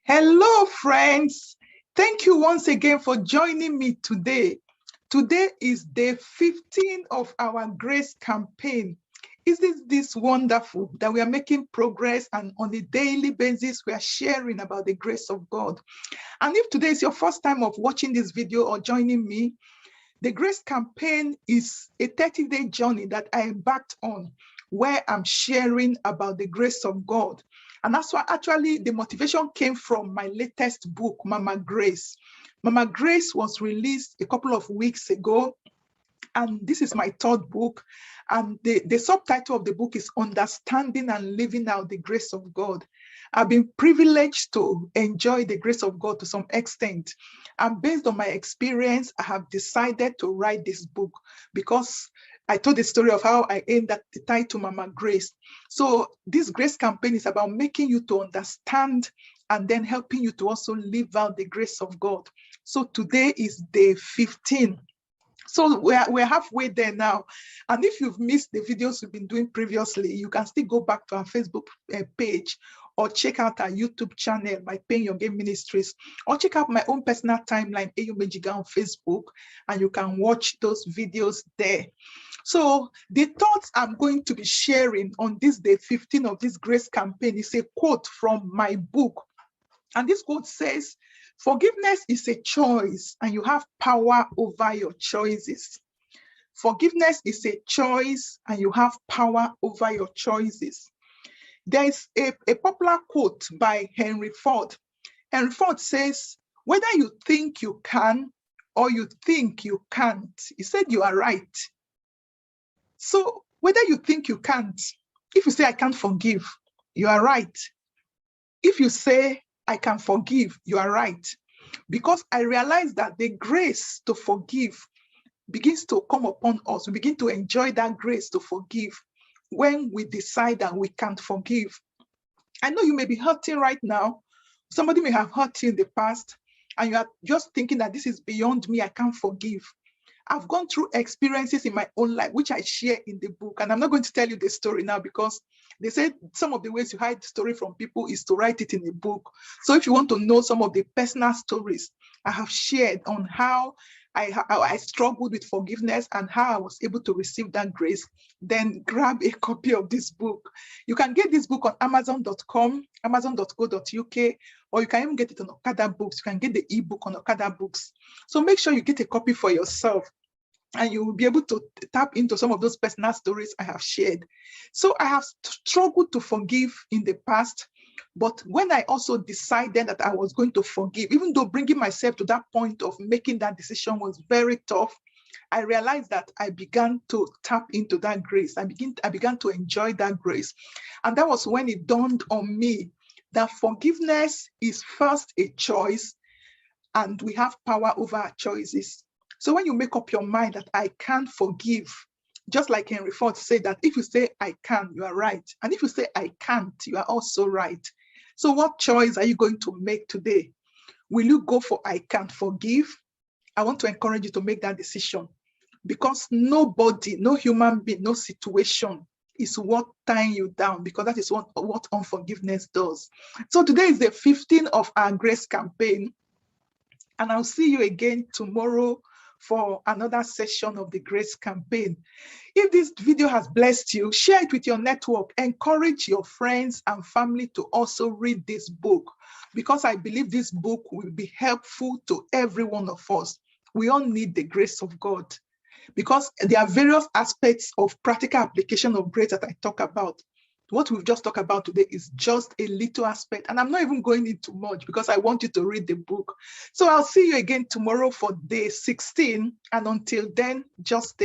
Hello, friends. Thank you once again for joining me today. Today is day 15 of our grace campaign. Isn't this wonderful that we are making progress and on a daily basis we are sharing about the grace of God? And if today is your first time of watching this video or joining me, the grace campaign is a 30-day journey that I embarked on where I'm sharing about the grace of God. And that's why actually the motivation came from my latest book, Mama Grace. Mama Grace was released a couple of weeks ago, and this is my third book. And the subtitle of the book is Understanding and Living Out the Grace of God. I've been privileged to enjoy the grace of God to some extent. And based on my experience, I have decided to write this book because I told the story of how I aimed at the title Mama Grace. So this grace campaign is about making you to understand and then helping you to also live out the grace of God. So today is day 15. So we're halfway there now. And if you've missed the videos we've been doing previously, you can still go back to our Facebook page or check out our YouTube channel by Paying Your Game Ministries, or check out my own personal timeline, Eyumejiga, on Facebook, and you can watch those videos there. So the thoughts I'm going to be sharing on this day 15 of this grace campaign is a quote from my book. And this quote says, "Forgiveness is a choice and you have power over your choices." Forgiveness is a choice and you have power over your choices. There is a popular quote by Henry Ford. Henry Ford says, "Whether you think you can or you think you can't," he said, "you are right." So whether you think you can't, if you say, "I can't forgive," you are right. If you say, "I can forgive," you are right. Because I realize that the grace to forgive begins to come upon us. We begin to enjoy that grace to forgive when we decide that we can't forgive. I know you may be hurting right now. Somebody may have hurt you in the past, and you are just thinking that this is beyond me, I can't forgive. I've gone through experiences in my own life, which I share in the book. And I'm not going to tell you the story now because they said some of the ways you hide the story from people is to write it in a book. So if you want to know some of the personal stories I have shared on how I struggled with forgiveness and how I was able to receive that grace, then grab a copy of this book. You can get this book on Amazon.com, Amazon.co.uk, or you can even get it on Okada Books. You can get the ebook on Okada Books. So make sure you get a copy for yourself, and you will be able to tap into some of those personal stories I have shared. So I have struggled to forgive in the past, but when I also decided that I was going to forgive, even though bringing myself to that point of making that decision was very tough, I realized that I began to tap into that grace. I began to enjoy that grace. And that was when it dawned on me that forgiveness is first a choice, and we have power over our choices. So when you make up your mind that I can forgive, just like Henry Ford said, that if you say I can, you are right. And if you say I can't, you are also right. So what choice are you going to make today? Will you go for I can't forgive? I want to encourage you to make that decision, because nobody, no human being, no situation is worth tying you down, because that is what unforgiveness does. So today is the 15th of our grace campaign, and I'll see you again tomorrow for another session of the grace campaign. If this video has blessed you, share it with your network. Encourage your friends and family to also read this book, because I believe this book will be helpful to every one of us. We all need the grace of God, because there are various aspects of practical application of grace that I talk about. What we've just talked about today is just a little aspect, and I'm not even going into much because I want you to read the book. So I'll see you again tomorrow for day 16, and until then, just stay